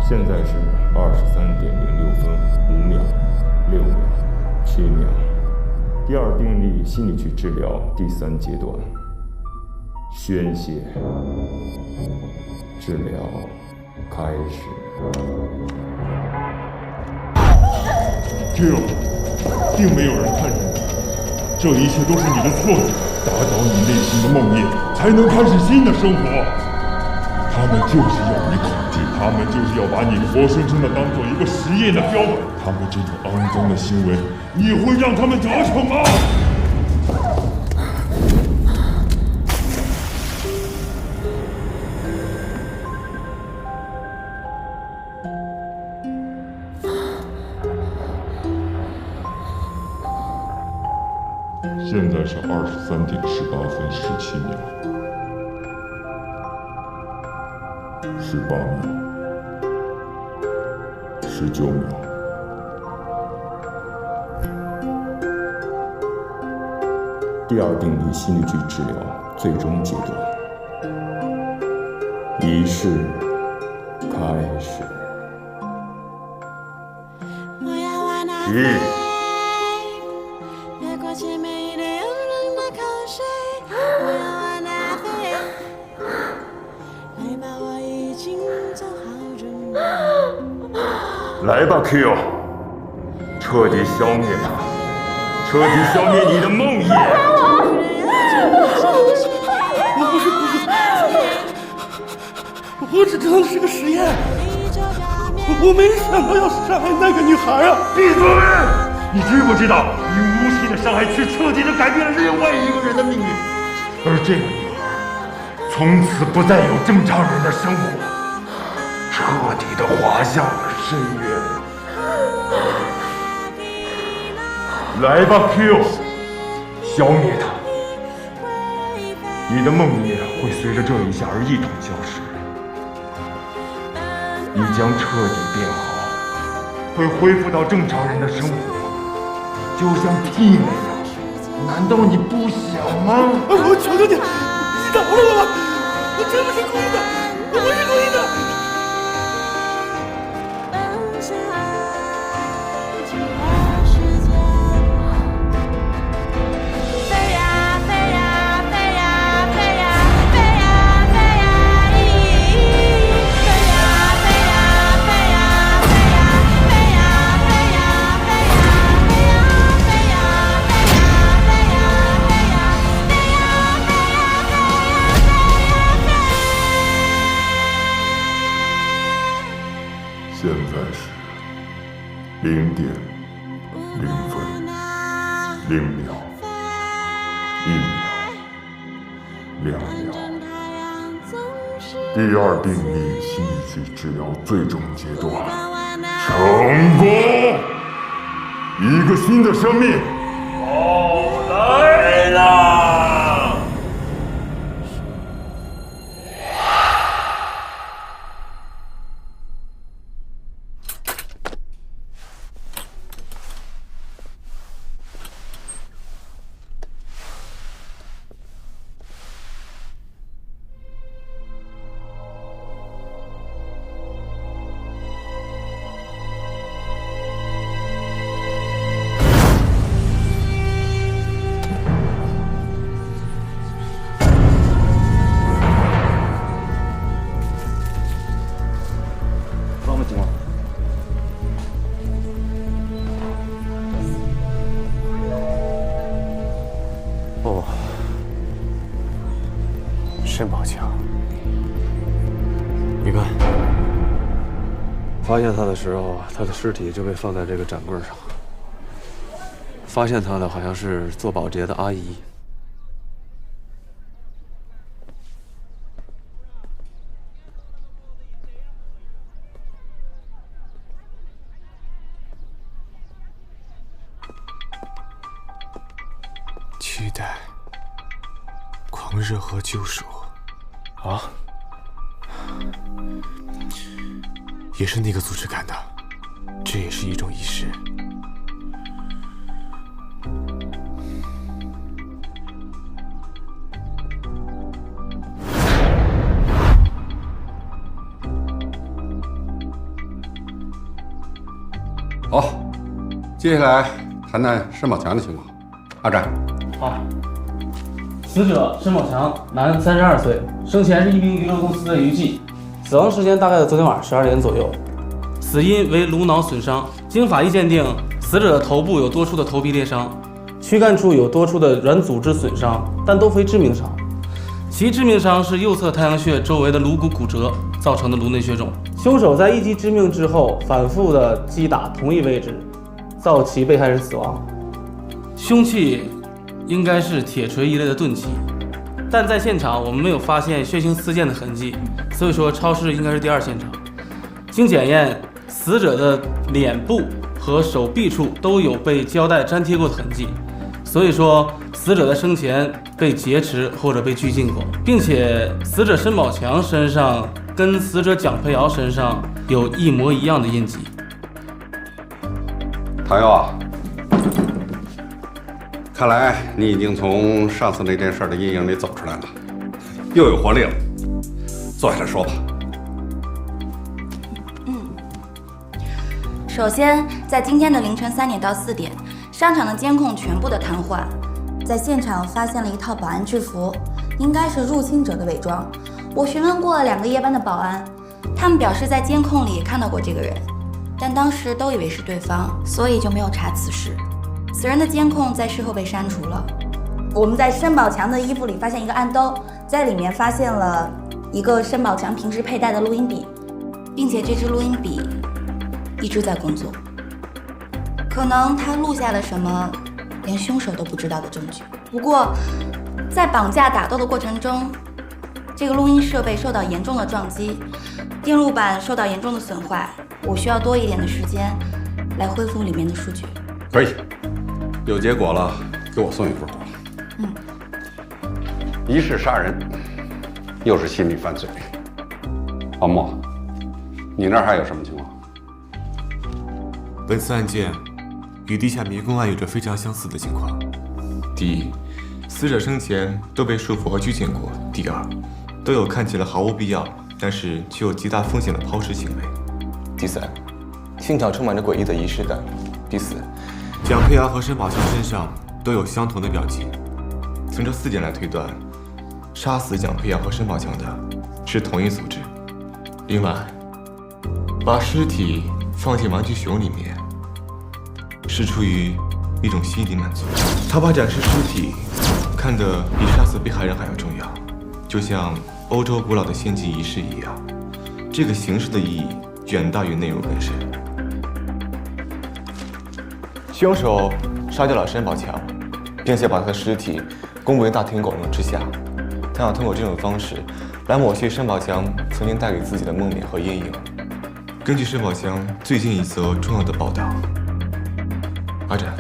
现在是23:06分5秒、6秒、7秒。第二病例心理学治疗第3阶段，宣泄。治疗开始。Q，并没有人看着你，这一切都是你的错觉，打倒你内心的梦魇，才能开始新的生活。他们就是要你恐惧，他们就是要把你活生生的当做一个实验的标本。他们这种肮脏的行为，你会让他们得逞吗？现在是23:18分17秒，18秒，19秒。第二病例心理学治疗最终阶段，仪式开始。1。来吧 ，Q， 彻底消灭它，彻底消灭你的梦魇。我只知道这是个实验，我没想到要伤害那个女孩啊！闭嘴！你知不知道，你无心的伤害却彻底的改变了另外一个人的命运，而这个女孩从此不再有正常人的生活，彻底的滑向了深渊。来吧 ，Q， 消灭它！你的梦魇会随着这一下而一同消失，你将彻底变好，会恢复到正常人的生活，就像 T 那样。难道你不想吗？我求求你，你饶了我吧！我真不是故意的，我不是故意的。现在是0:0分0秒1秒2秒。第二病例心理学治疗最终阶段成功，一个新的生命来了。真抱歉啊！你看，发现他的时候，他的尸体就被放在这个展柜上。发现他的好像是做保洁的阿姨。期待。狂热和救赎，啊，也是那个组织干的，这也是一种仪式。好，接下来谈谈申宝强的情况。阿展，好。死者申宝强，男，32岁，生前是一名娱乐公司的娱记，死亡时间大概在昨天晚上12点左右，死因为颅脑损伤。经法医鉴定，死者的头部有多处的头皮裂伤，躯干处有多处的软组织损伤，但都非致命伤。其致命伤是右侧太阳穴周围的颅骨骨折造成的颅内血肿。凶手在一击致命之后，反复的击打同一位置，造其被害人死亡。凶器应该是铁锤一类的钝器，但在现场我们没有发现血腥刺剑的痕迹，所以说超市应该是第二现场。经检验，死者的脸部和手臂处都有被胶带粘贴过的痕迹，所以说死者在生前被劫持或者被拘禁过，并且死者申宝强身上跟死者蒋培瑶身上有一模一样的印记。唐瑶啊，看来你已经从上次那件事的阴影里走出来了，又有活力了。坐下来说吧。首先，在今天的凌晨3点到4点，商场的监控全部的瘫痪，在现场发现了一套保安制服，应该是入侵者的伪装。我询问过2个夜班的保安，他们表示在监控里看到过这个人，但当时都以为是对方，所以就没有查此事。此人的监控在事后被删除了。我们在申宝强的衣服里发现一个暗兜，在里面发现了一个申宝强平时佩戴的录音笔，并且这支录音笔一直在工作，可能他录下了什么连凶手都不知道的证据。不过，在绑架打斗的过程中，这个录音设备受到严重的撞击，电路板受到严重的损坏，我需要多一点的时间来恢复里面的数据。可以，有结果了，给我送一份。一是杀人，又是心理犯罪。王默，你那儿还有什么情况？本次案件与地下迷宫案有着非常相似的情况。第一，死者生前都被束缚和拘禁过；第二，都有看起来毫无必要，但是却有极大风险的抛尸行为；第三，现场充满着诡异的仪式感；第四，蒋佩瑶和申宝强身上都有相同的标记。从这4点来推断，杀死蒋佩瑶和申宝强的是同一组织。另外，把尸体放进玩具熊里面，是出于一种心理满足。他把展示尸体看得比杀死被害人还要重要，就像欧洲古老的献祭仪式一样。这个形式的意义远大于内容本身。凶手杀掉了申宝强，并且把他的尸体公布于大庭广众之下。他想通过这种方式来抹去申宝强曾经带给自己的梦魇和阴影。根据申宝强最近一则重要的报道，阿展，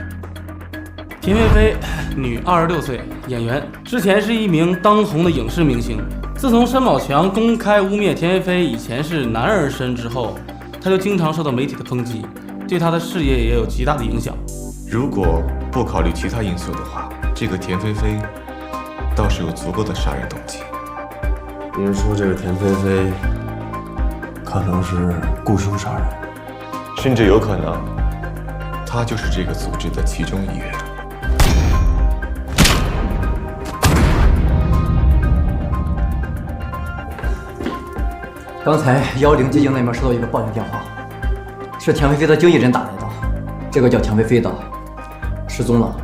田菲菲，女，26岁，演员，之前是一名当红的影视明星。自从申宝强公开污蔑田菲菲以前是男儿身之后，她就经常受到媒体的抨击，对她的事业也有极大的影响。如果不考虑其他因素的话，这个田菲菲倒是有足够的杀人动机。您说这个田菲菲可能是雇凶杀人，甚至有可能，他就是这个组织的其中一员。刚才110接警那边收到一个报警电话，是田菲菲的经纪人打来的，这个叫田菲菲的失踪了。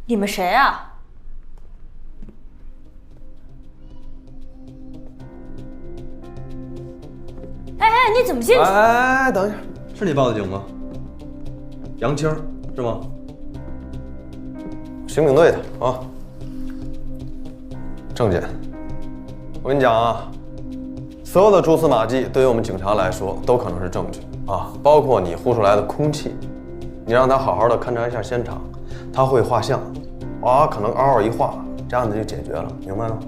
你们谁啊？哎，你怎么进去？哎，等一下，是你报的警吗？杨青是吗？刑警队的啊。郑检，我跟你讲啊，所有的蛛丝马迹对于我们警察来说都可能是证据啊，包括你呼出来的空气，你让他好好的勘察一下现场，他会画像，可能嗷嗷一画，这样子就解决了，明白吗？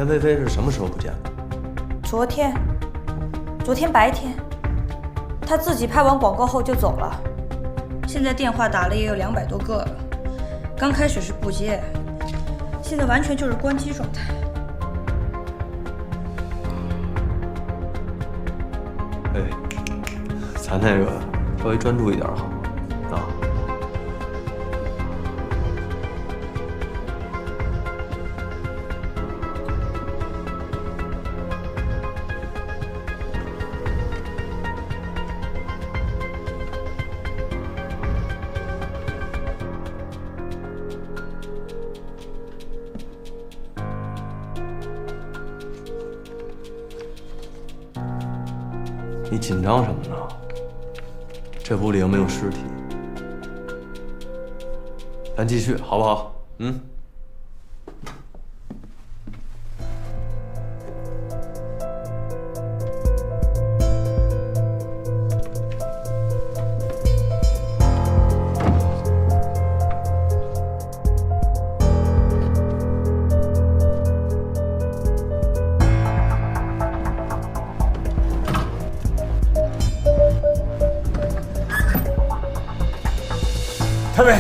田菲菲是什么时候不见的？昨天白天，她自己拍完广告后就走了。现在电话打了也有200多个了，刚开始是不接，现在完全就是关机状态。哎，咱那个稍微专注一点好吗？啊。你紧张什么呢？这屋里又没有尸体，咱继续好不好？嗯。太尉，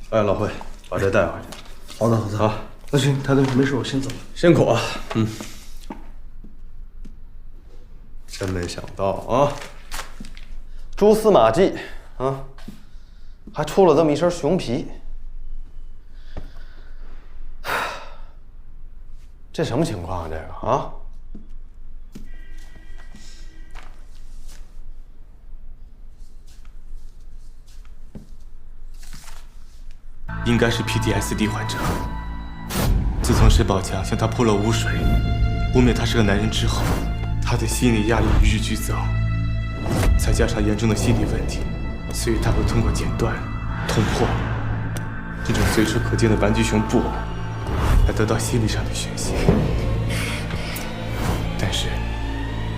哎，老惠，把这带回去。好的，好的。好，那行，太尉没事，我先走了。辛苦啊。嗯。真没想到啊，蛛丝马迹啊，还出了这么一身熊皮。这什么情况啊？这个啊？应该是 PTSD 患者。自从沈宝强向他泼了污水，污蔑他是个男人之后，他的心理压力与日俱增，再加上严重的心理问题，所以他会通过剪断、捅破这种随处可见的玩具熊布偶，来得到心理上的宣泄。但是，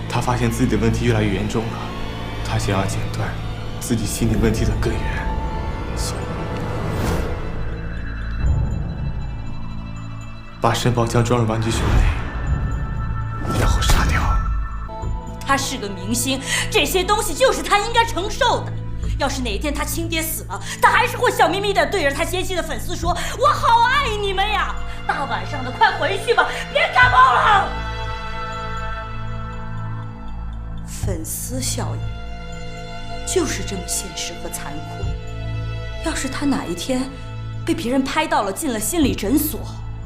他发现自己的问题越来越严重了，他想要剪断自己心理问题的根源，所以把沈宝强装入玩具熊内，然后杀掉。他是个明星，这些东西就是他应该承受的。要是哪一天他亲爹死了，他还是会笑眯眯地对着他纤细的粉丝说：“我好爱你们呀！大晚上的，快回去吧，别感冒了。”粉丝效应就是这么现实和残酷。要是他哪一天被别人拍到了进了心理诊所，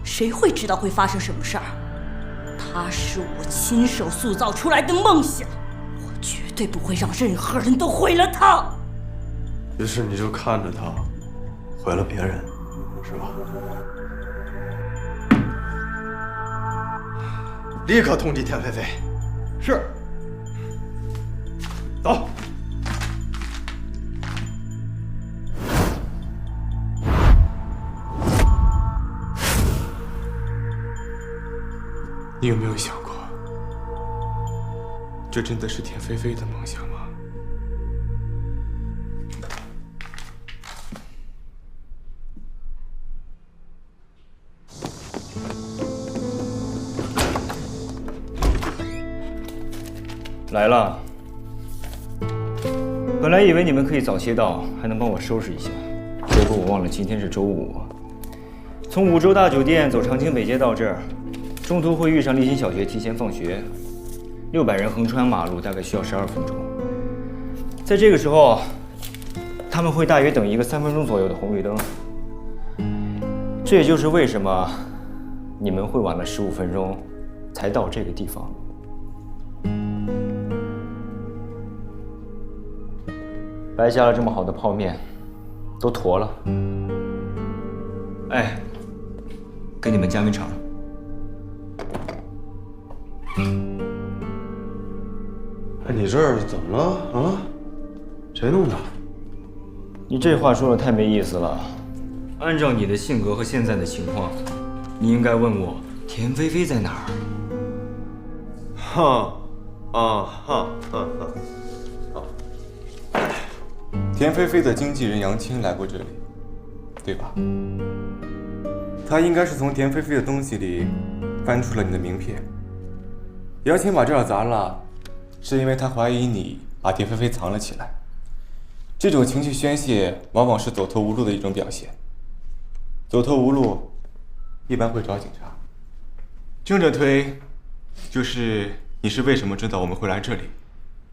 谁会知道会发生什么事儿？他是我亲手塑造出来的梦想，我绝对不会让任何人都毁了他。于是你就看着他毁了别人，是吧？立刻通缉田菲菲。是。走。你有没有想过，这真的是田菲菲的梦想吗？来了。本来以为你们可以早些到，还能帮我收拾一下，结果我忘了今天是周五。从五洲大酒店走长青北街到这儿，中途会遇上立新小学提前放学，600人横穿马路，大概需要12分钟。在这个时候，他们会大约等一个3分钟左右的红绿灯。这也就是为什么你们会晚了15分钟才到这个地方。白加了这么好的泡面，都坨了。哎，给你们加根肠。哎，你这儿怎么了啊？谁弄的？你这话说的太没意思了。按照你的性格和现在的情况，你应该问我田菲菲在哪儿。田菲菲的经纪人杨青来过这里，对吧？他应该是从田菲菲的东西里翻出了你的名片。杨青把这儿砸了，是因为他怀疑你把田菲菲藏了起来。这种情绪宣泄往往是走投无路的一种表现。走投无路，一般会找警察。正着推，就是你是为什么知道我们会来这里；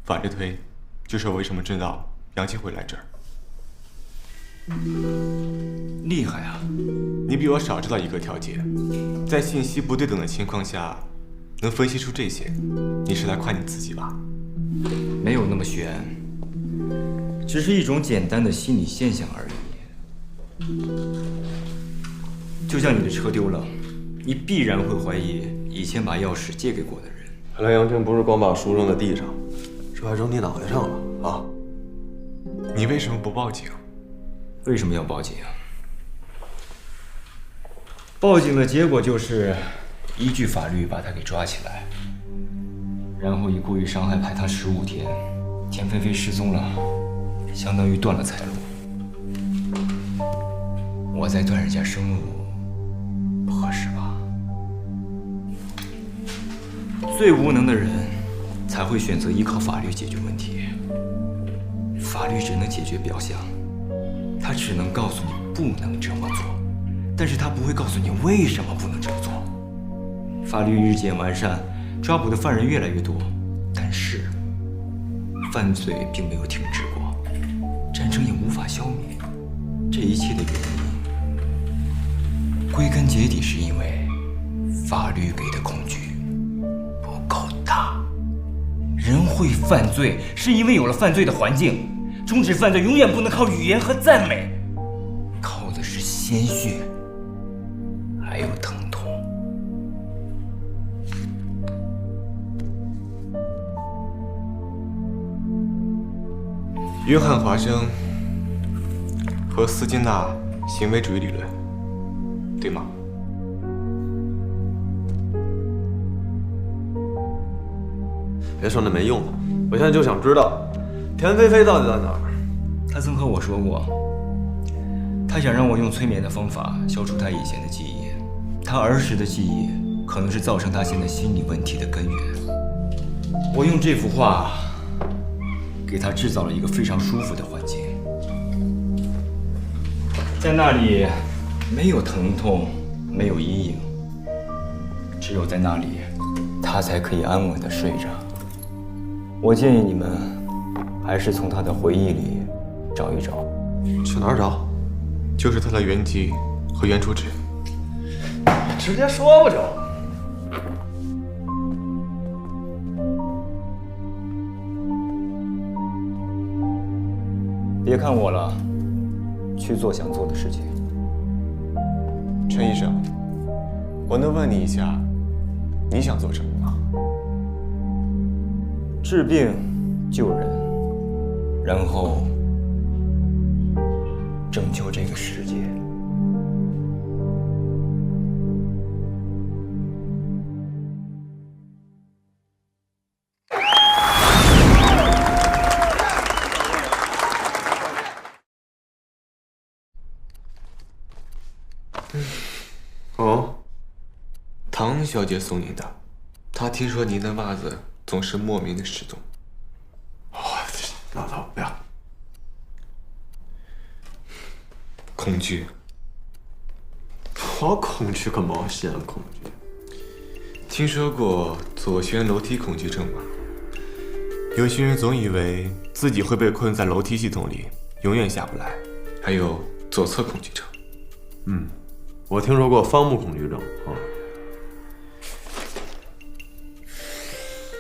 反着推，就是我为什么知道杨青会来这儿。厉害啊！你比我少知道一个条件，在信息不对等的情况下，能分析出这些，你是来夸你自己吧？没有那么悬，只是一种简单的心理现象而已。就像你的车丢了，你必然会怀疑以前把钥匙借给过的人。看来杨青不是光把书扔在地上，这还扔你脑袋上了啊！你为什么不报警？为什么要报警？报警的结果就是依据法律把他给抓起来，然后以故意伤害判他15天。田菲菲失踪了，相当于断了财路。我在断人家生路，不合适吧？最无能的人才会选择依靠法律解决问题。法律只能解决表象，它只能告诉你不能这么做，但是它不会告诉你为什么不能这么做。法律日渐完善，抓捕的犯人越来越多，但是犯罪并没有停止过，战争也无法消灭。这一切的原因，归根结底是因为法律给的恐惧不够大。人会犯罪，是因为有了犯罪的环境。终止犯罪永远不能靠语言和赞美，靠的是鲜血，还有疼痛。约翰·华生和斯金纳行为主义理论，对吗？别说那没用的，我现在就想知道田菲菲到底在哪儿。他曾和我说过，他想让我用催眠的方法消除他以前的记忆。他儿时的记忆可能是造成他现在心理问题的根源。我用这幅画给他制造了一个非常舒服的环境，在那里没有疼痛，没有阴影，只有在那里他才可以安稳地睡着。我建议你们还是从他的回忆里找一找。去哪儿找？就是他的原籍和原住址。直接说不就？别看我了，去做想做的事情。陈医生，我能问你一下，你想做什么吗？治病、救人，然后拯救这个世界。哦，唐小姐送您的。她听说您的袜子总是莫名的失踪。老头，不要。恐惧。我恐惧个毛线恐惧？听说过左旋楼梯恐惧症吗？有些人总以为自己会被困在楼梯系统里，永远下不来。还有左侧恐惧症。我听说过方木恐惧症啊。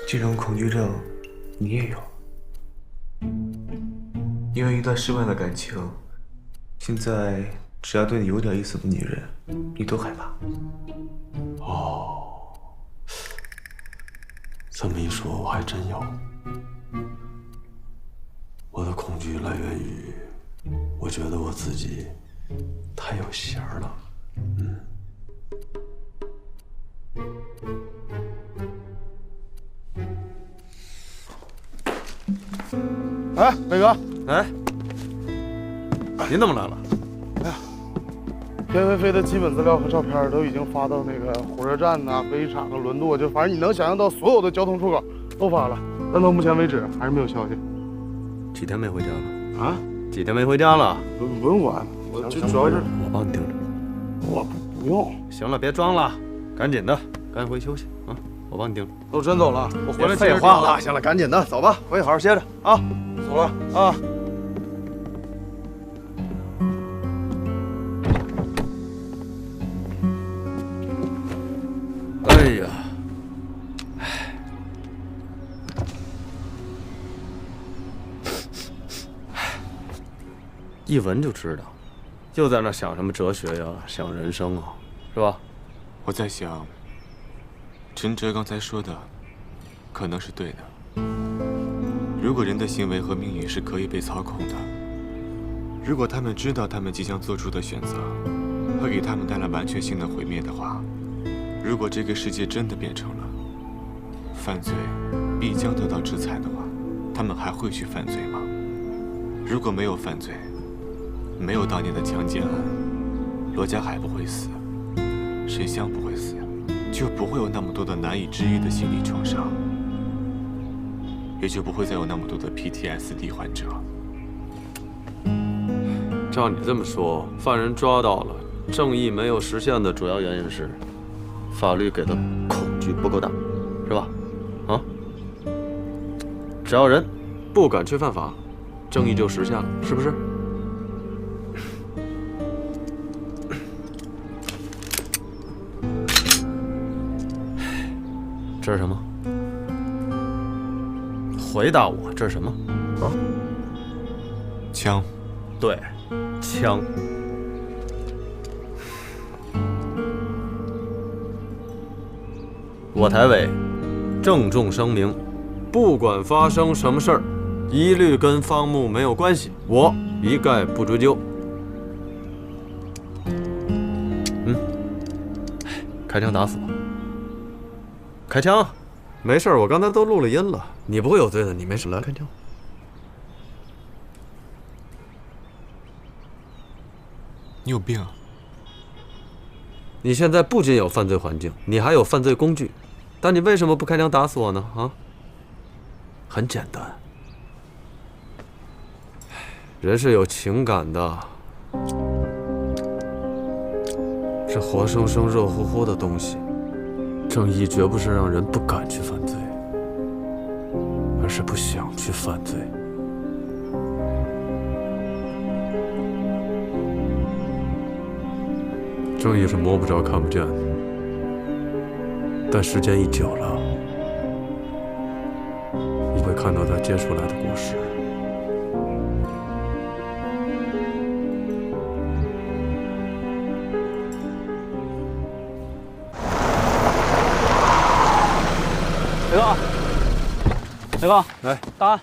这种恐惧症你也有？因为一段失败的感情，现在只要对你有点意思的女人，你都害怕。哦，这么一说，我还真有。我的恐惧来源于，我觉得我自己太有弦儿了。哎，伟哥，哎，您怎么来了？哎呀，田飞飞的基本资料和照片都已经发到那个火车站呐、飞机场啊、轮渡，就反正你能想象到所有的交通出口都发了，但到目前为止还是没有消息。几天没回家了？啊？几天没回家了？不用管，我就主要是我帮你盯着。我不用。行了，别装了，赶紧的，赶紧回去休息啊！我帮你盯着。都真走了，我回来废话了，行了，赶紧的，走吧，回去好好歇着啊。走了啊。哎呀，一闻就知道，就在那想什么哲学呀，想人生啊，是吧？我在想，陈哲刚才说的，可能是对的。如果人的行为和命运是可以被操控的，如果他们知道他们即将做出的选择会给他们带来完全性的毁灭的话，如果这个世界真的变成了犯罪必将得到制裁的话，他们还会去犯罪吗？如果没有犯罪，没有当年的强奸案，罗家海不会死，沈香不会死，就不会有那么多的难以治愈的心理创伤，也就不会再有那么多的 PTSD 患者。照你这么说，犯人抓到了，正义没有实现的主要原因是法律给的恐惧不够大，是吧？啊，只要人不敢去犯法，正义就实现了，是不是？这是什么？回答我，这是什么？啊？枪。对，枪。我台委郑重声明，不管发生什么事儿，一律跟方木没有关系，我一概不追究。开枪打死吧。开枪，没事，我刚才都录了音了，你不会有罪的，你没事，来开枪。你有病啊！你现在不仅有犯罪环境，你还有犯罪工具，但你为什么不开枪打死我呢？啊？很简单，人是有情感的，是活生生、热乎乎的东西。正义绝不是让人不敢去犯罪，而是不想去犯罪。正义是摸不着、看不见的，但时间一久了，你会看到它结出来的果实。雷哥，来，档案，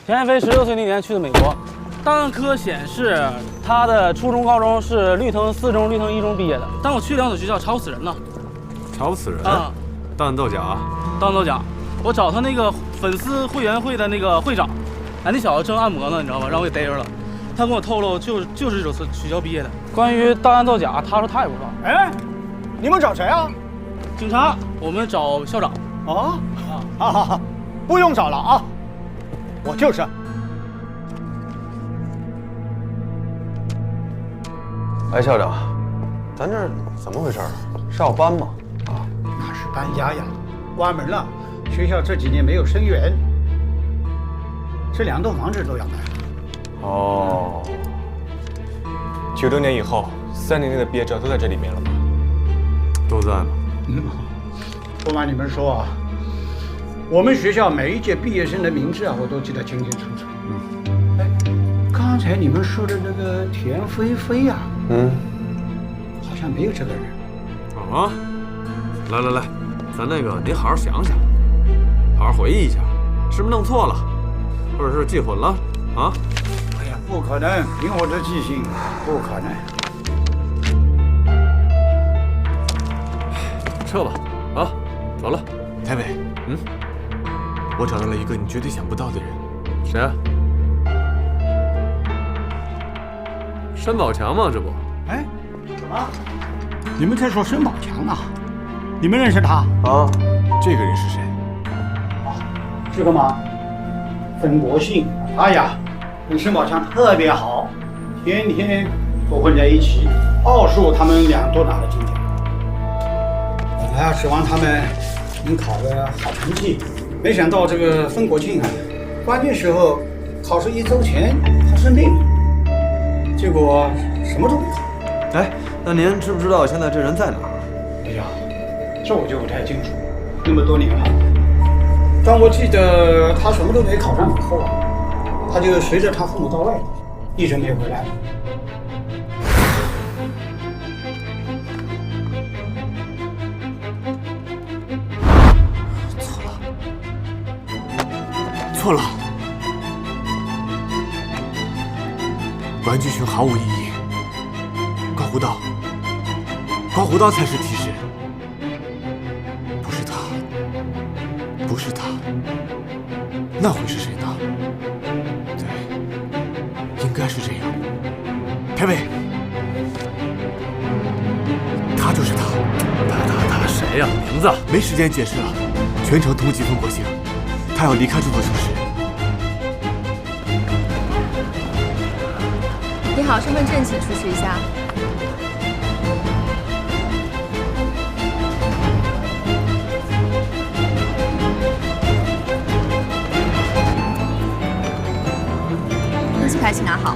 田飞16岁那年去的美国，档案科显示他的初中、高中是绿藤4中、绿藤1中毕业的，但我去两所学校吵死人了。吵死人？啊，大案造假？大案造假！我找他那个粉丝会员会的那个会长，哎，那小子正按摩呢，你知道吗？让我给逮着了。他跟我透露，就是这所学校毕业的。关于大案造假，他说他也不知道。哎，你们找谁啊？警察，我们找校长。哦，好，不用找了啊，我就是。哎，校长，咱这怎么回事？是要搬吗？啊，那是搬家呀，关门了。学校这几年没有生源，这2栋房子都要卖。哦，96年以后，3年内的毕业照都在这里面了吗？都在吗？不瞒你们说啊，我们学校每一届毕业生的名字啊，我都记得清清楚楚。哎，刚才你们说的那个田飞飞呀，好像没有这个人。啊，来，咱那个您好好想想，好好回忆一下，是不是弄错了，或者是记混了啊？哎呀，不可能，凭我的记性，不可能。撤吧，啊，走了。台伟，我找到了一个你绝对想不到的人。谁啊？申宝强吗？这不？哎，什么？你们在说申宝强啊？你们认识他？啊，这个人是谁？这个吗？冯国信，他呀跟申宝强特别好，天天都混在一起。奥数他们俩都拿了金奖。本来指望他们能考个好成绩，没想到这个冯国庆啊，关键时候考试1周前他生病了，结果什么都没考。哎，那您知不知道现在这人在哪？哎呀，这我就不太清楚，那么多年了。但我记得他什么都没考上以后啊，他就随着他父母到外地，一直没回来。错了，玩具熊毫无意义，刮胡刀，刮胡刀才是提示。不是他，不是他，那会是谁呢？对，应该是这样。开伟，他就是他。他谁呀？名字？没时间解释了，全城通缉冯国兴，他要离开这座城市。你好，身份证请出示一下。登记牌请拿好。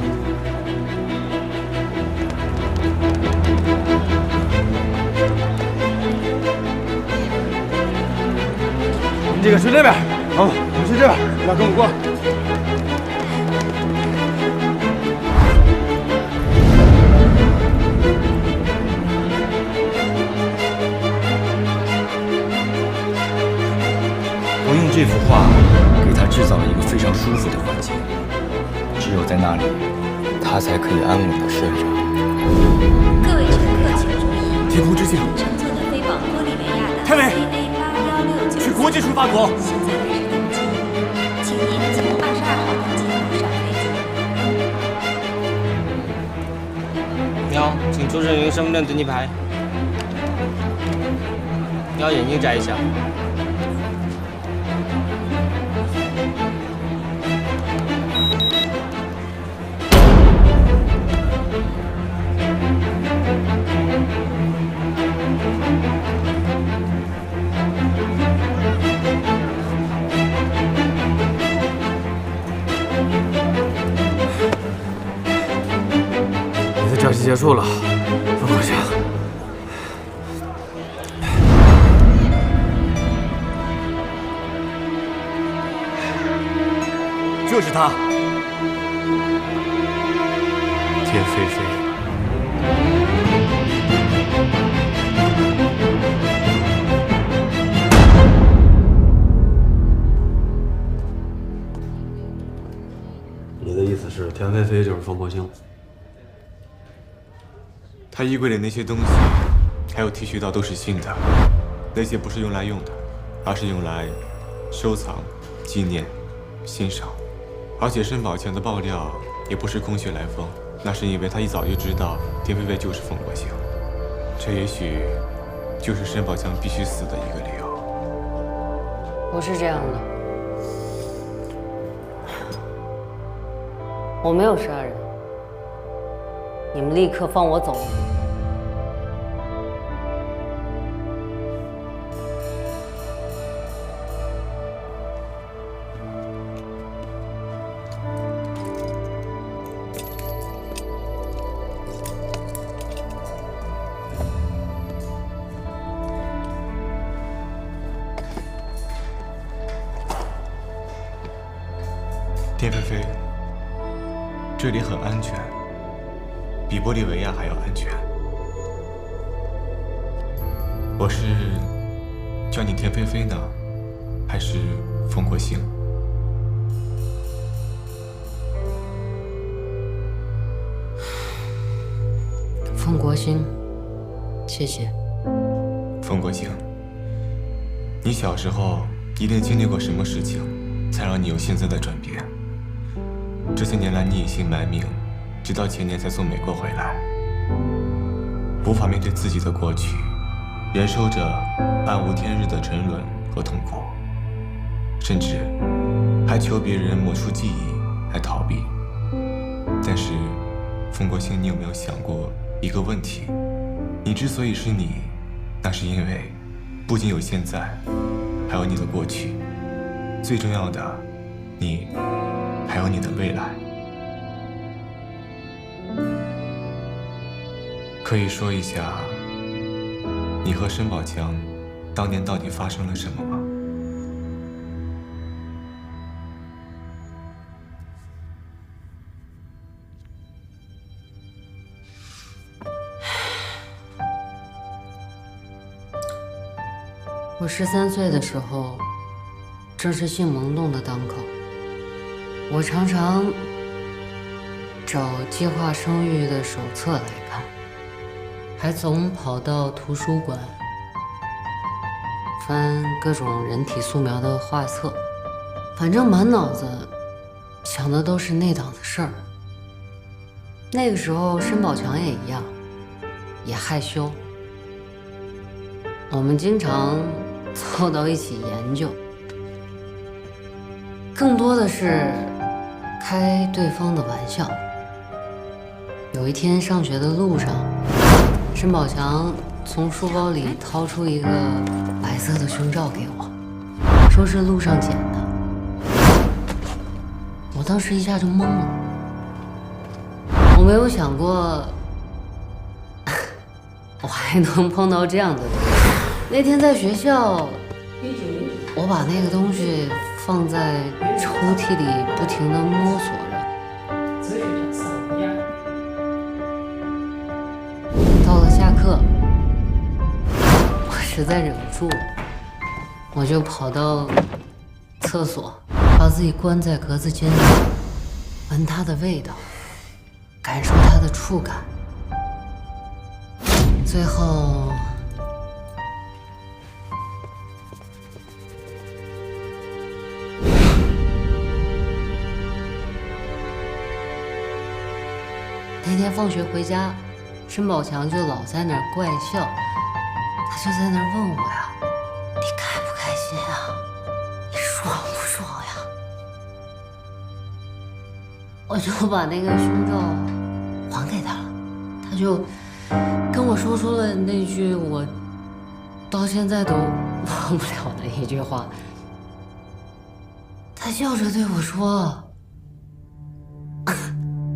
你这个去那边，好，你去这边，你俩跟我过。我用这幅画给他制造了一个非常舒服的环境，只有在那里，他才可以安稳地睡着。各位乘客请注意，天空之镜，乘坐的飞往玻利维亚的开伟 CA8169去国际出发国。现在开始登机，请您从22号登机口上飞机。你好，请出示您身份证登记牌。你要眼镜摘一下。你的假期结束了，冯国强。就是他，田菲菲。你的意思是田菲菲就是冯国兴？他衣柜里那些东西，还有剃须刀都是新的，那些不是用来用的，而是用来收藏、纪念、欣赏。而且申宝强的爆料也不是空穴来风，那是因为他一早就知道田菲菲就是冯国兴，这也许就是申宝强必须死的一个理由。不是这样的，我没有杀人，你们立刻放我走。田菲菲，这里很安全，比玻利维亚还要安全。我是叫你田菲菲呢，还是冯国兴？冯国兴，谢谢。冯国兴。你小时候一定经历过什么事情，才让你有现在的转变？这些年来，你隐姓埋名，直到前年才从美国回来，无法面对自己的过去，忍受着暗无天日的沉沦和痛苦，甚至还求别人抹除记忆来逃避。但是，冯国兴，你有没有想过一个问题？你之所以是你，那是因为不仅有现在，还有你的过去，最重要的，你还有你的未来。可以说一下，你和申宝强当年到底发生了什么吗？我13岁的时候，正是性萌动的当口。我常常找计划生育的手册来看，还总跑到图书馆翻各种人体素描的画册，反正满脑子想的都是那档子事儿。那个时候申宝强也一样，也害羞，我们经常凑到一起研究，更多的是开对方的玩笑。有一天上学的路上，申宝强从书包里掏出一个白色的胸罩给我，说是路上捡的。我当时一下就懵了，我没有想过我还能碰到这样的东西。那天在学校，我把那个东西放在抽屉里，不停地摸索着。到了下课，我实在忍不住了，我就跑到厕所，把自己关在格子间里，闻它的味道，感受它的触感，最后那天放学回家，申宝强就老在那儿怪笑，他就在那儿问我呀：“你开不开心啊？你爽不爽呀？”我就把那个胸罩还给他了，他就跟我说出了那句我到现在都忘不了的一句话。他笑着对我说：“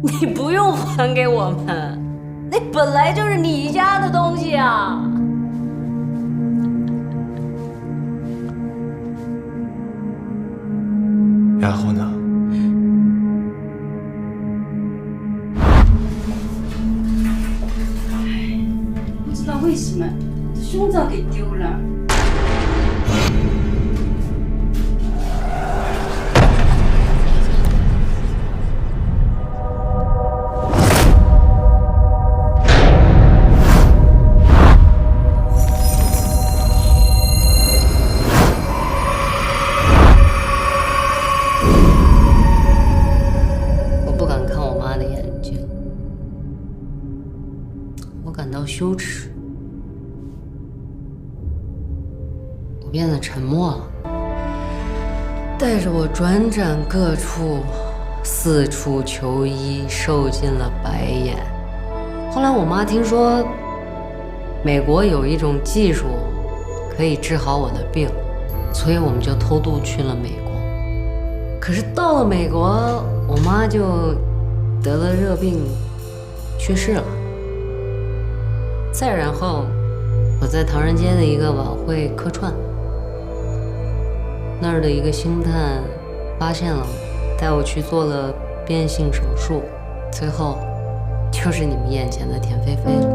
你不用还给我们，那本来就是你家的东西啊。”然后呢？不知道为什么胸罩给丢了。羞耻，我变得沉默了，带着我转战各处，四处求医，受尽了白眼。后来我妈听说美国有一种技术可以治好我的病，所以我们就偷渡去了美国。可是到了美国，我妈就得了热病，去世了。再然后，我在唐人街的一个晚会客串，那儿的一个星探发现了我，带我去做了变性手术，最后就是你们眼前的田菲菲了，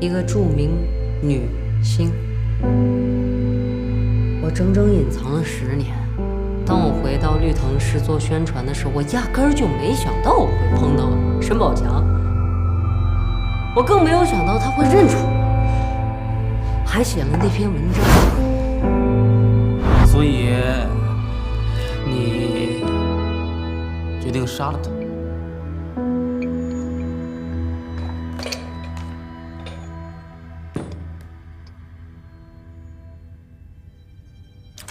一个著名女星。我整整隐藏了10年。当我回到绿藤市做宣传的时候，我压根儿就没想到我会碰到申宝强。我更没有想到他会认出我，还写了那篇文章。所以你决定杀了他。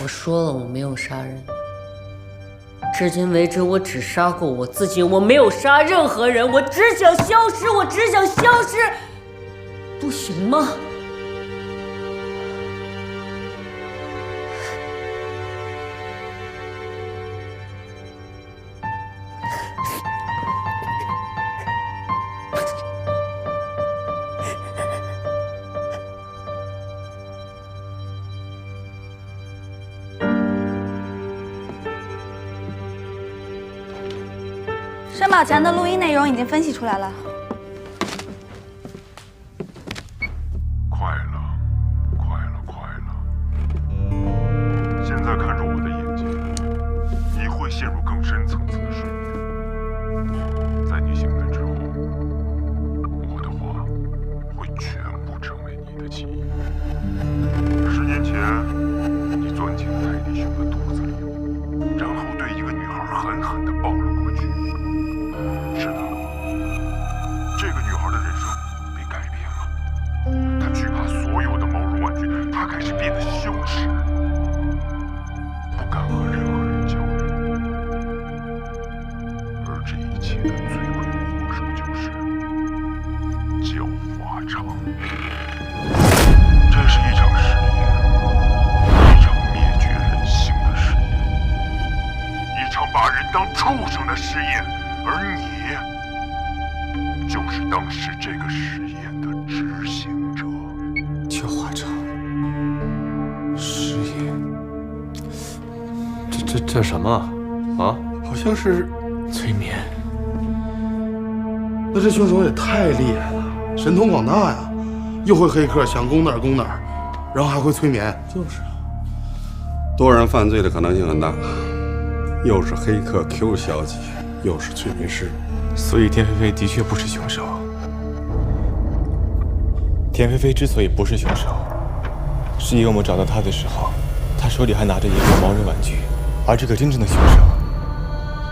我说了，我没有杀人。至今为止，我只杀过我自己，我没有杀任何人。我只想消失，我只想消失，不行吗？申宝强的录音内容已经分析出来了。快了，快了，快了！现在看着我的眼睛，你会陷入更深层次的睡眠。在你醒来之后，我的话会全部成为你的记忆。10年前，你钻进泰迪熊的肚子里，然后对一个女孩狠狠地抱了过去。是的，这个女孩的人生被改变了。她惧怕所有的毛绒玩具，她开始变得羞耻，不敢和任何人交流。而这一切的罪魁祸首就是教化场。这是一场实验，一场灭绝人性的实验，一场把人当畜生的实验。而你就是当时这个实验的执行者。教化场实验，这什么啊？好像是催眠。那这凶手也太厉害了，神通广大呀！又会黑客，想攻哪儿攻哪儿，然后还会催眠。就是啊，多人犯罪的可能性很大，又是黑客 Q 小姐。又是催眠师，所以田菲菲的确不是凶手。田菲菲之所以不是凶手，是因为我们找到她的时候，她手里还拿着一个毛绒玩具，而这个真正的凶手，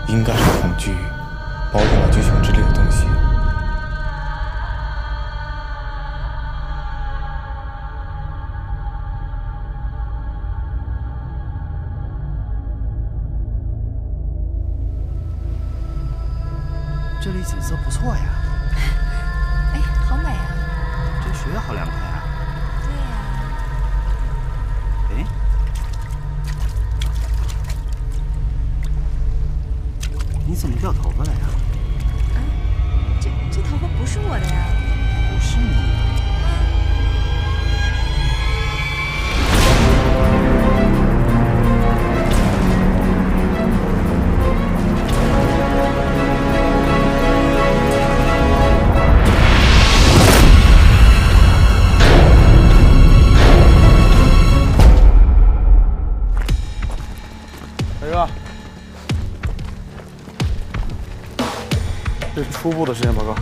应该是恐惧、毛绒玩具熊之类的东西。这里景色不错呀。哎，好美啊！这水也好凉快啊。对呀。哎，你怎么掉头发了呀？啊，这头发不是我的呀。不是你的。这是初步的实验报告。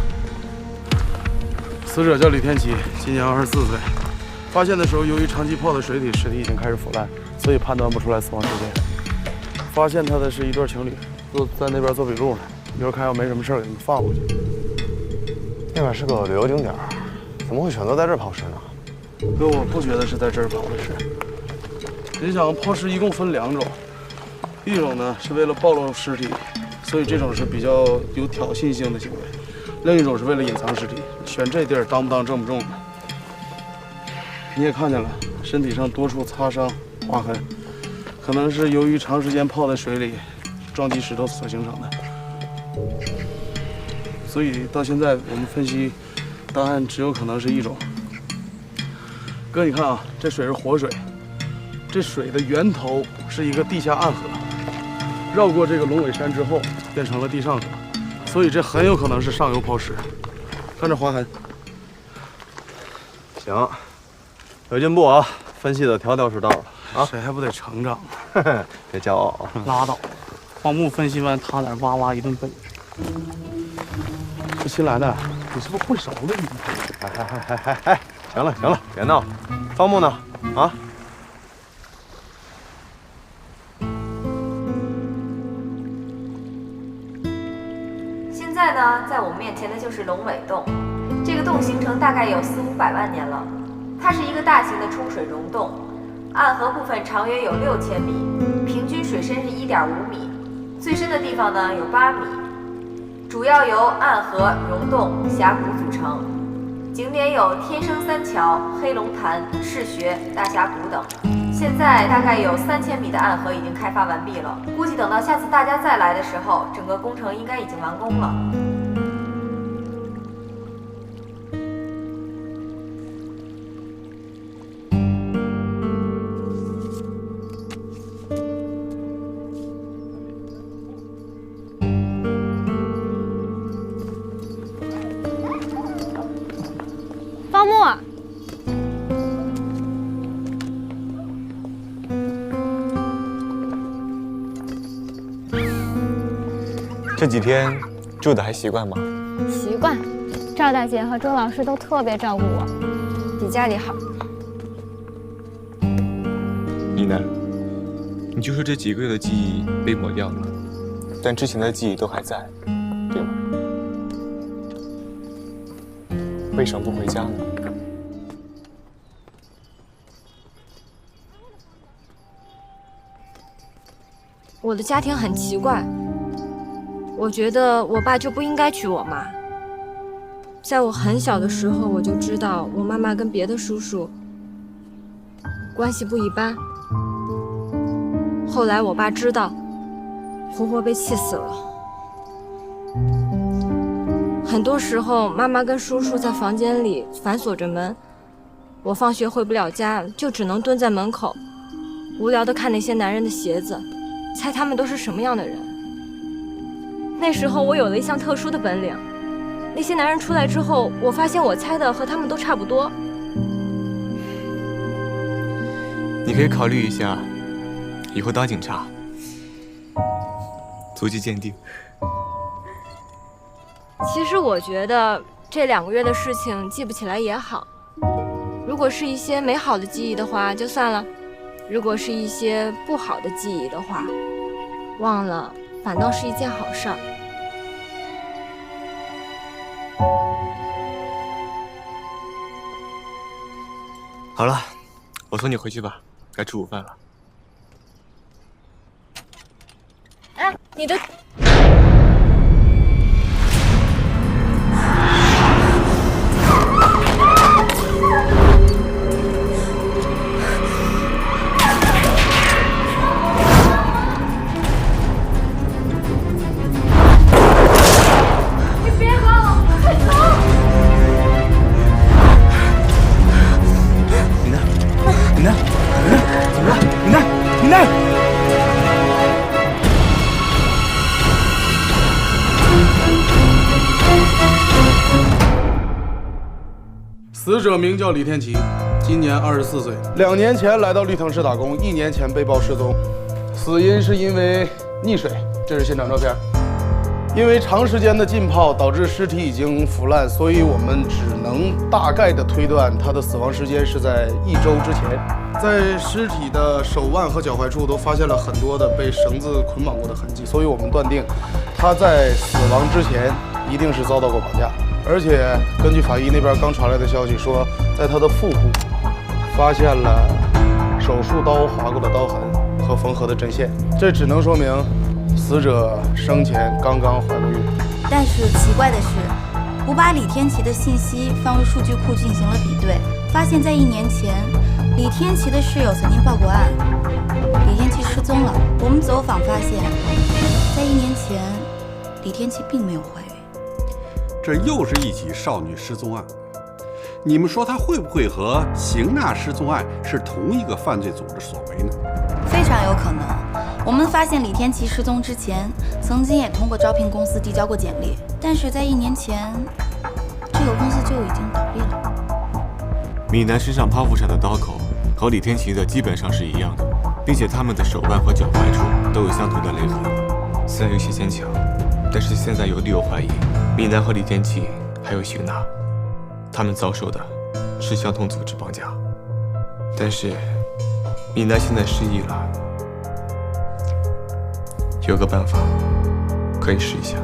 死者叫李天琪，今年24岁。发现的时候，由于长期泡在水里，尸体已经开始腐烂，所以判断不出来死亡时间。发现他的是一对情侣，在那边做笔录呢。一会儿看要没什么事儿，给你们放回去。那边是个旅游景点，怎么会选择在这儿抛尸呢？哥，我不觉得是在这儿抛的尸。你想，抛尸一共分2种，一种呢是为了暴露尸体。所以这种是比较有挑衅性的行为，另一种是为了隐藏尸体，选这地儿当不当正不正的。你也看见了，身体上多处擦伤、划痕，可能是由于长时间泡在水里，撞击石头所形成的。所以到现在我们分析，答案只有可能是一种。哥，你看啊，这水是活水，这水的源头是一个地下暗河。绕过这个龙尾山之后，变成了地上河，所以这很有可能是上游抛尸。看这划痕，行，有进步啊，分析的条条是道了啊。谁还不得成长呢？别骄傲啊！拉倒，荒木分析完，他俩哇哇一顿背。这新来的，你是不是混熟了你？行了行了，别闹了。方木呢？啊？在呢，在我们面前的就是龙尾洞，这个洞形成大概有400-500万年了。它是一个大型的冲水溶洞，暗河部分长约有6000米，平均水深是1.5米，最深的地方呢有8米，主要由暗河、溶洞、峡谷组成。景点有天生三桥、黑龙潭、赤穴、大峡谷等。现在大概有3000米的暗河已经开发完毕了，估计等到下次大家再来的时候，整个工程应该已经完工了。方木，这几天住的还习惯吗？习惯。赵大姐和周老师都特别照顾我，比家里好。你呢？你就说这几个月的记忆被抹掉了，但之前的记忆都还在，对吗？为什么不回家呢？我的家庭很奇怪，我觉得我爸就不应该娶我妈。在我很小的时候，我就知道我妈妈跟别的叔叔关系不一般。后来我爸知道，活活被气死了。很多时候，妈妈跟叔叔在房间里反锁着门，我放学回不了家，就只能蹲在门口，无聊地看那些男人的鞋子，猜他们都是什么样的人。那时候我有了一项特殊的本领，那些男人出来之后，我发现我猜的和他们都差不多。你可以考虑一下，以后当警察，足迹鉴定。其实我觉得这2个月的事情记不起来也好，如果是一些美好的记忆的话就算了，如果是一些不好的记忆的话，忘了反倒是一件好事儿。好了，我送你回去吧，该吃午饭了。哎，你的。死者名叫李天琪，今年24岁。2年前来到绿藤市打工，1年前被曝失踪，死因是因为溺水。这是现场照片。因为长时间的浸泡导致尸体已经腐烂，所以我们只能大概的推断他的死亡时间是在1周之前。在尸体的手腕和脚踝处都发现了很多的被绳子捆绑过的痕迹，所以我们断定他在死亡之前一定是遭到过绑架。而且根据法医那边刚传来的消息说，在他的腹部发现了手术刀划过的刀痕和缝合的针线，这只能说明死者生前刚刚怀过孕。但是奇怪的是，我把李天琪的信息放入数据库进行了比对，发现在1年前，李天琪的室友曾经报过案，李天琪失踪了。我们走访发现，在1年前，李天琪并没有怀孕。这又是一起少女失踪案，你们说他会不会和邢娜失踪案是同一个犯罪组织所为呢？非常有可能。我们发现李天琪失踪之前，曾经也通过招聘公司递交过简历，但是在1年前，这个公司就已经倒闭了。米南身上剖腹产的刀口和李天琪的基本上是一样的，并且他们的手腕和脚踝处都有相同的勒痕，虽然有些牵强，但是现在有理由怀疑米南和李天琪还有邢娜，他们遭受的是相同组织绑架。但是米南现在失忆了，有个办法可以试一下。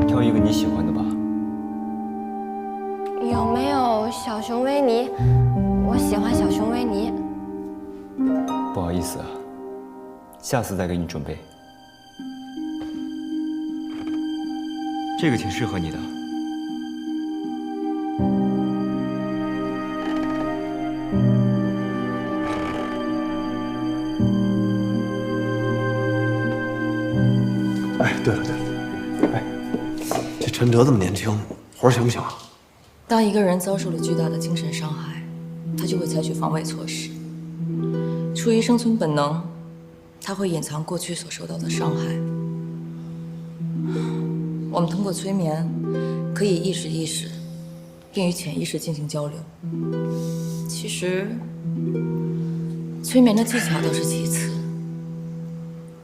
挑一个你喜欢的吧。有没有小熊维尼？我喜欢小熊维尼。不好意思啊，下次再给你准备。这个挺适合你的。哎，对了，这陈哲这么年轻，活儿行不行啊？当一个人遭受了巨大的精神伤害，他就会采取防卫措施。出于生存本能，他会隐藏过去所受到的伤害。我们通过催眠，可以意识，并与潜意识进行交流。其实，催眠的技巧倒是其次，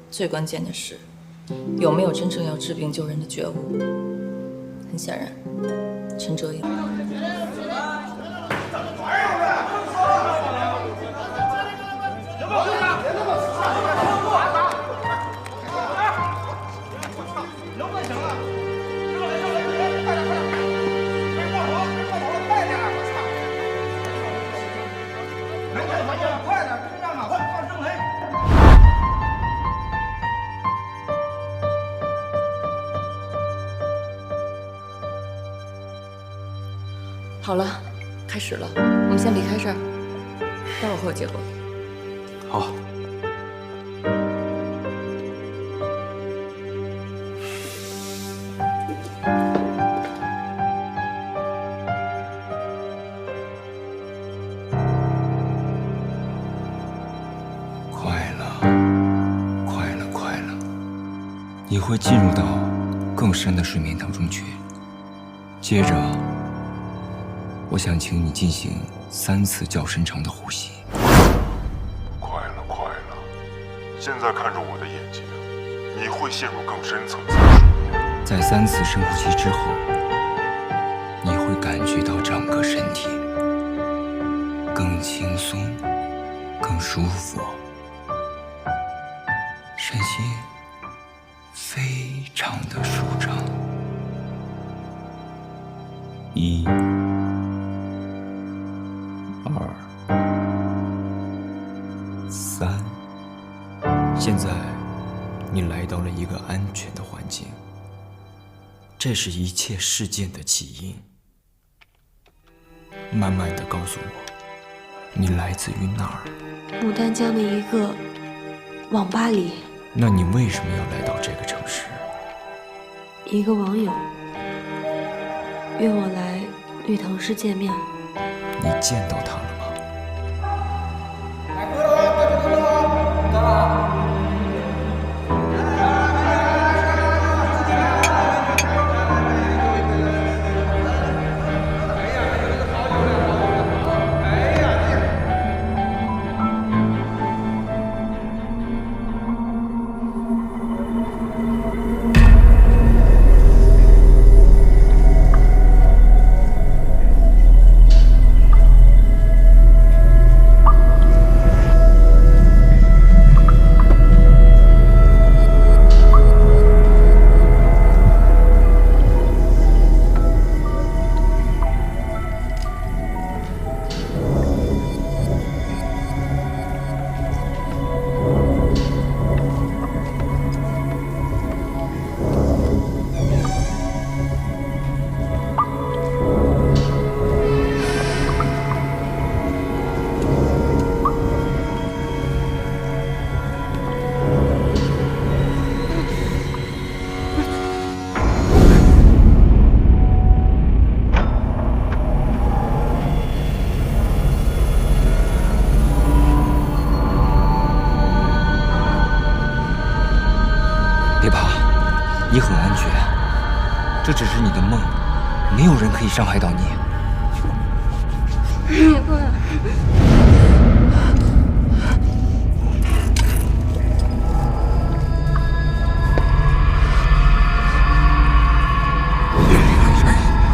最关键的是，有没有真正要治病救人的觉悟。很显然，陈哲有。好了，开始了，我们先离开这儿，待会儿会有结果的。好。快了，你会进入到更深的睡眠当中去。接着，我想请你进行3次较深长的呼吸。快了，现在看着我的眼睛，你会陷入更深层次的睡眠。在3次深呼吸之后，你会感觉到整个身体更轻松、更舒服，身心非常的舒畅。1、2、3，现在你来到了一个安全的环境，这是一切事件的起因。慢慢的告诉我，你来自于哪儿？牡丹江的一个网吧里。那你为什么要来到这个城市？一个网友约我来绿藤市见面。你见到他了吗？别怕，你很安全，这只是你的梦，没有人可以伤害到你。不能。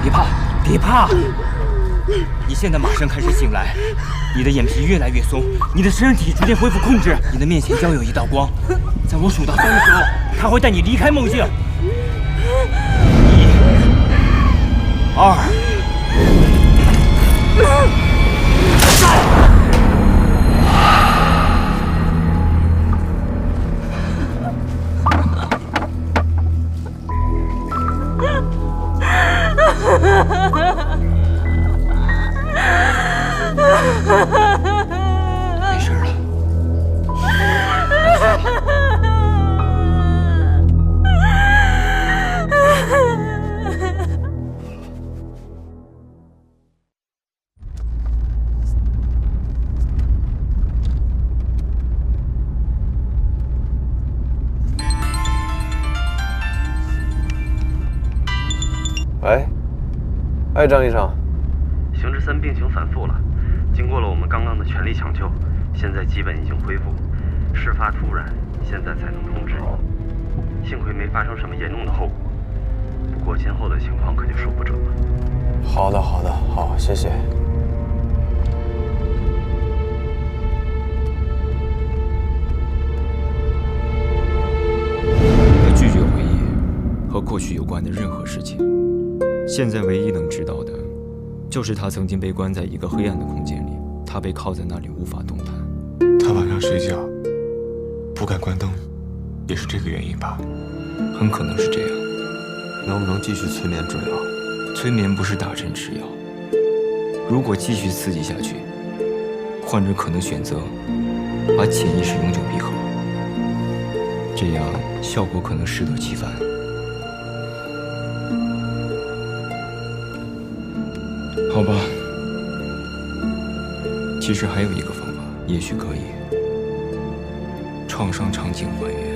别怕，别怕！你现在马上开始醒来，你的眼皮越来越松，你的身体逐渐恢复控制，你的面前将有一道光，在我数到3的时候，它会带你离开梦境。1、2。没事了。喂，张医生。邢志森病情反复了，经过了我们刚刚的全力抢救，现在基本已经恢复。事发突然，现在才能通知你。幸亏没发生什么严重的后果，不过今后的情况可就说不准了。好的，好，谢谢。他拒绝回忆和过去有关的任何事情。现在唯一能知道的，就是他曾经被关在一个黑暗的空间里，他被铐在那里无法动弹。他晚上睡觉不敢关灯，也是这个原因吧？很可能是这样。能不能继续催眠治疗？催眠不是打针吃药，如果继续刺激下去，患者可能选择把潜意识永久闭合，这样效果可能适得其反。好吧，其实还有一个方法，也许可以。创伤场景还原。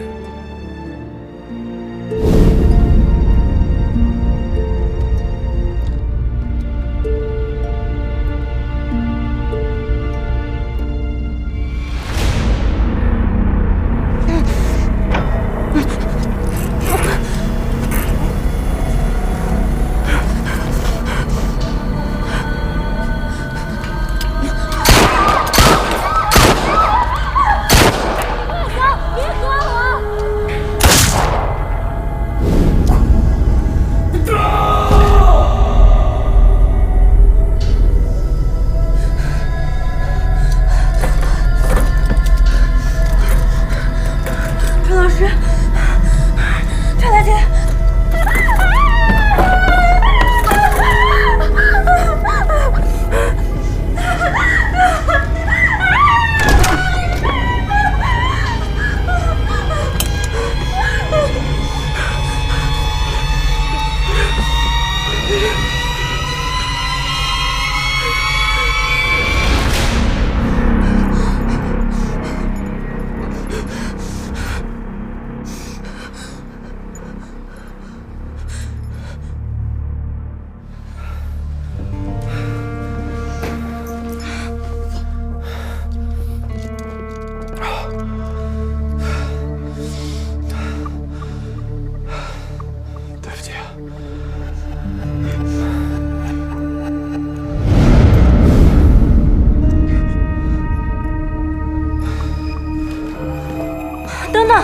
等等，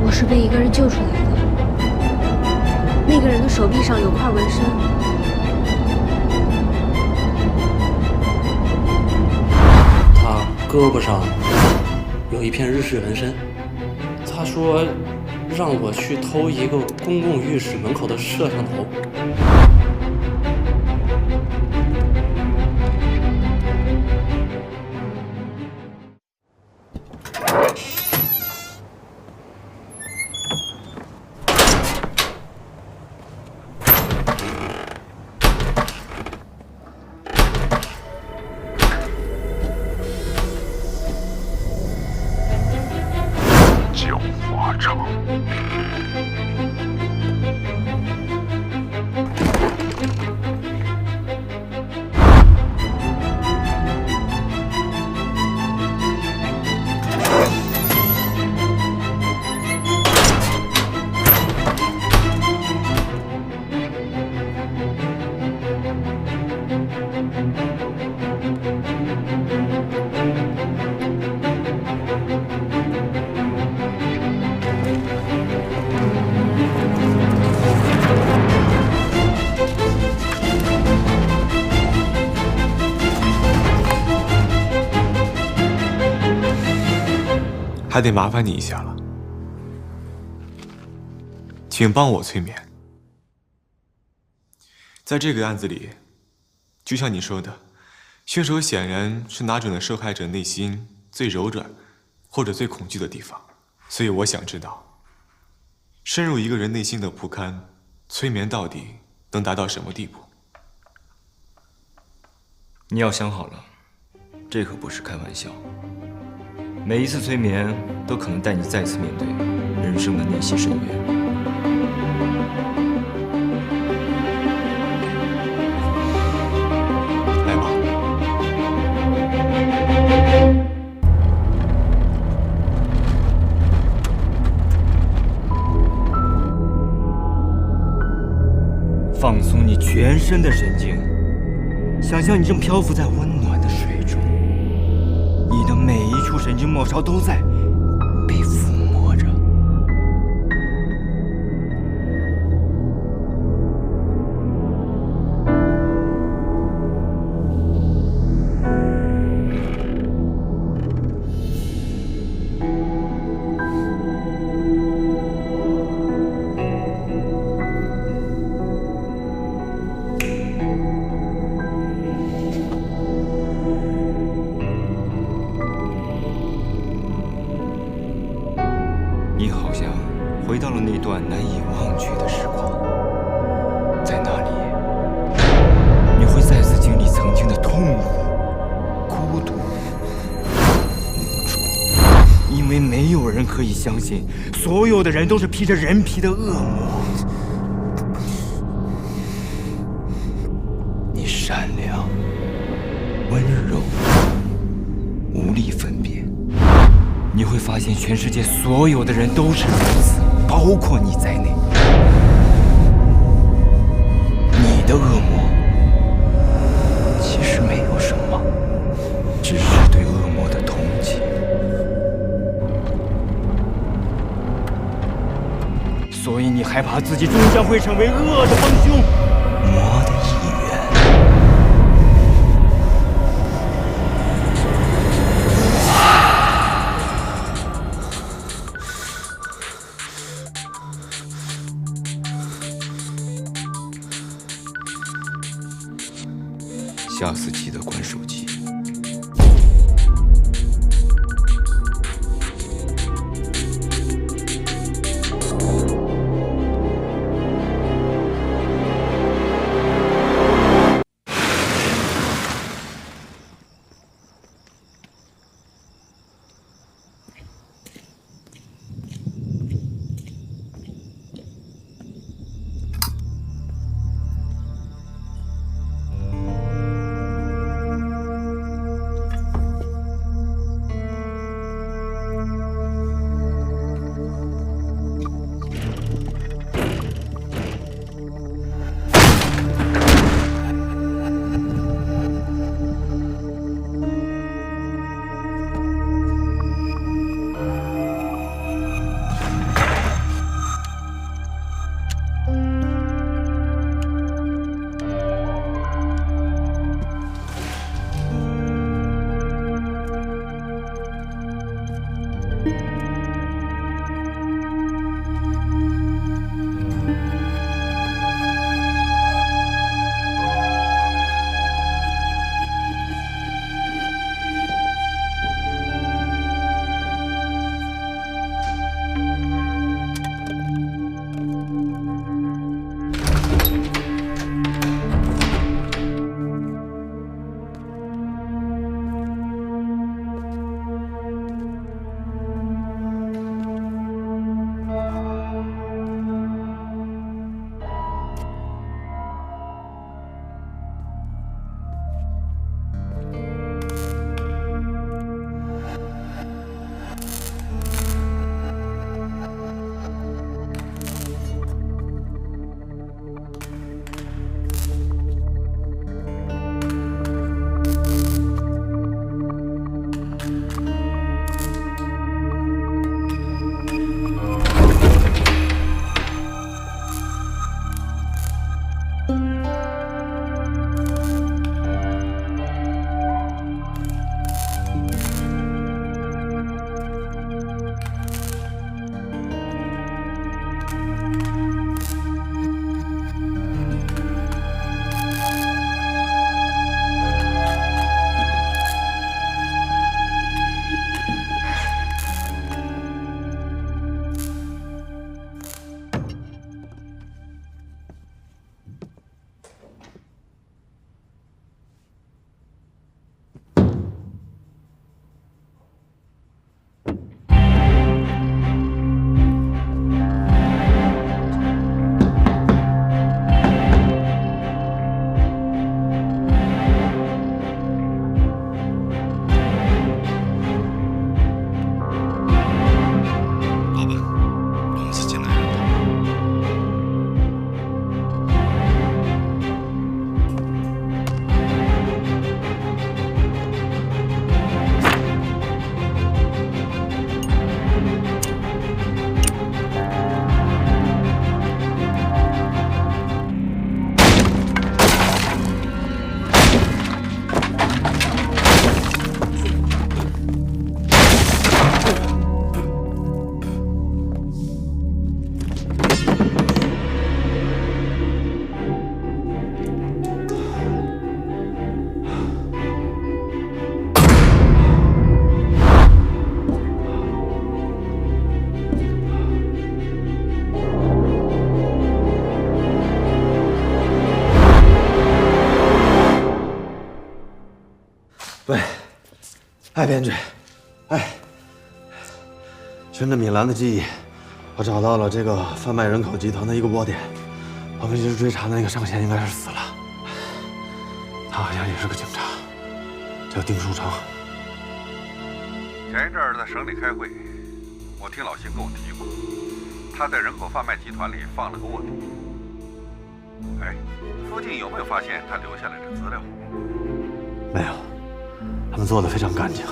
我是被一个人救出来的，那个人的手臂上有块纹身。他胳膊上有一片日式纹身。他说让我去偷一个公共浴室门口的摄像头。还得麻烦你一下了，请帮我催眠。在这个案子里，就像你说的，凶手显然是拿准了受害者内心最柔软或者最恐惧的地方，所以我想知道，深入一个人内心的不堪，催眠到底能达到什么地步？你要想好了，这可不是开玩笑。每一次催眠都可能带你再次面对人生的内心深渊。来吧。放松你全身的神经，想象你正漂浮在温暖的水中。你的每一处神经末梢都在被抚摸着。你好像回到了那段难以忘却的时光，在那里，你会再次经历曾经的痛苦、孤独、无助，因为没有人可以相信，所有的人都是披着人皮的恶魔。你善良、温柔，无力分辨。你会发现，全世界所有的人都是如此，包括你在内。你的恶魔其实没有什么，只是对恶魔的同情。所以你害怕自己终将会成为恶的帮凶，魔的一员。下次记得关手机。喂，哎，编剧，哎，循着米兰的记忆，我找到了这个贩卖人口集团的一个窝点。我们一直追查的那个上线应该是死了，他好像也是个警察，叫丁书成。前一阵儿在省里开会，我听老邢跟我提过，他在人口贩卖集团里放了个卧底。哎，附近有没有发现他留下来的资料？没有，他们做的非常干净，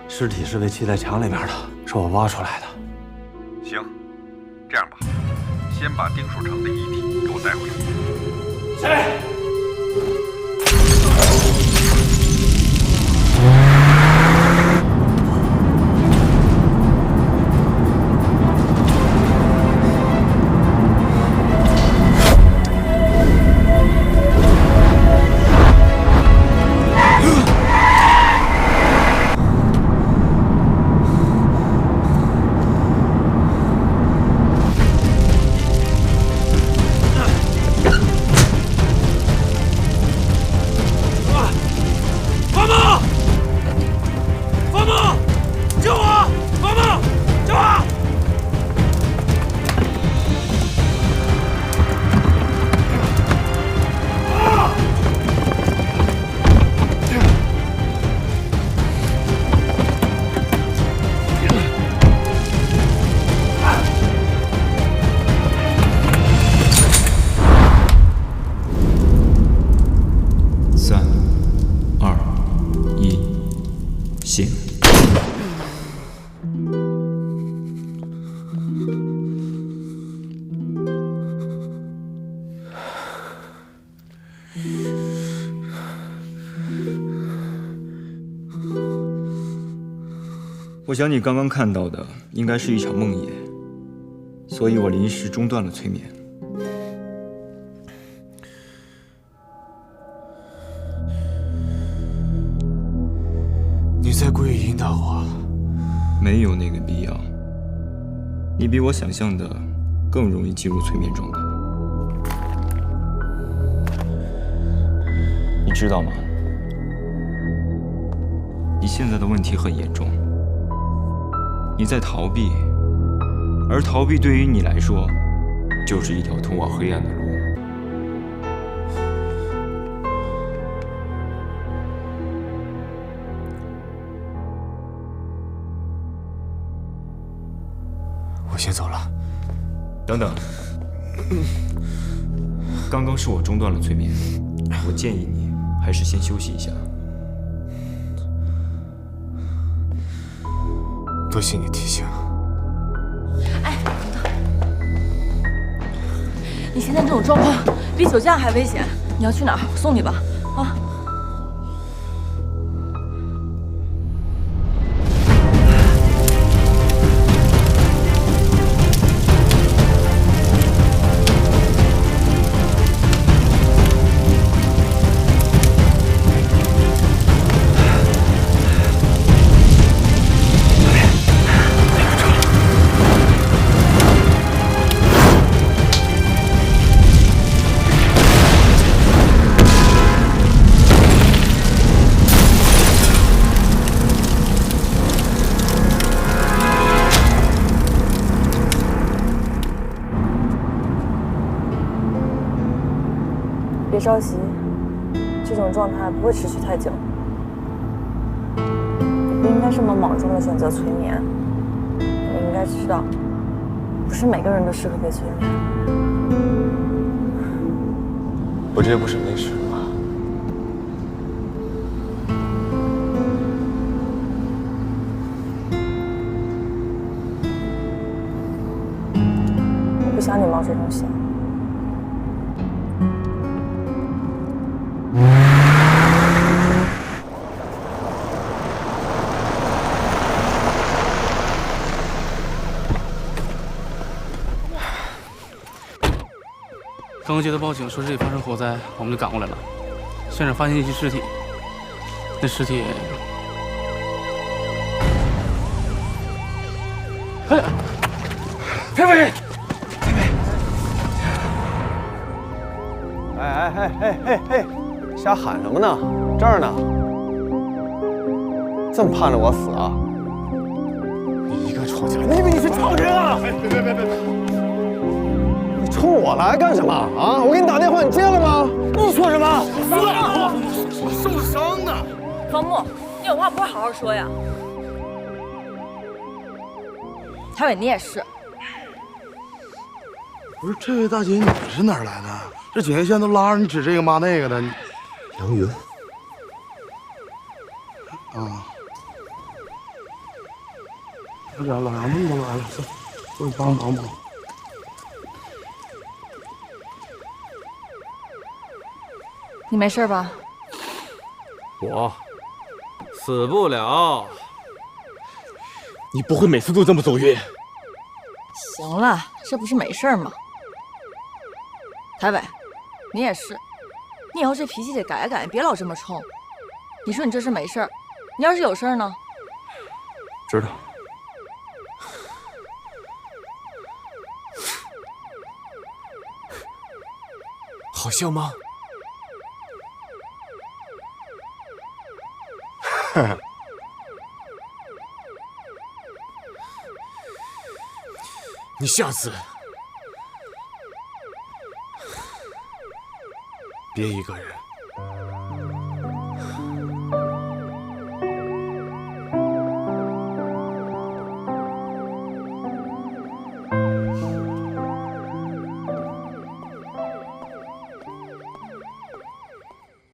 尸体是被砌在墙里面的，是我挖出来的。行，这样吧，先把丁书成的遗体给我带回来。下来。我想你刚刚看到的应该是一场梦魇，所以我临时中断了催眠。你在故意引导我？没有那个必要。你比我想象的更容易进入催眠状态。你知道吗？你现在的问题很严重。你在逃避，而逃避对于你来说，就是一条通往黑暗的路。我先走了。等等，刚刚是我中断了催眠，我建议你还是先休息一下。多谢你提醒。哎，等等，你现在这种状况比酒驾还危险，你要去哪儿？我送你吧。啊。别着急，这种状态不会持续太久。你不应该这么莽撞的选择催眠，你应该知道，不是每个人都适合被催眠。我这不是没事吗？我不想你冒这种险。刚刚接到报警说这里发生火灾，我们就赶过来了。现场发现一具尸体，那尸体……哎，裴伟，裴伟，哎，瞎喊什么呢？这儿呢。这么盼着我死啊？你一个闯起来，你以为你是超人啊？别！你冲我来干什么啊？我给你打电话，你接了吗？你说什么？我受伤呢。方木，你有话不会好好说呀？台伟，你也是。不是这位大姐，你是哪儿来的？这几天现在都拉着你指这个骂那个的。杨云。啊。这家老杨们都来了，过来帮忙。你没事吧？我死不了。你不会每次都这么走运？行了，这不是没事吗？台伟，你也是，你以后这脾气得改改，别老这么冲。你说你这是没事儿，你要是有事儿呢？知道。好笑吗？你下次别一个人。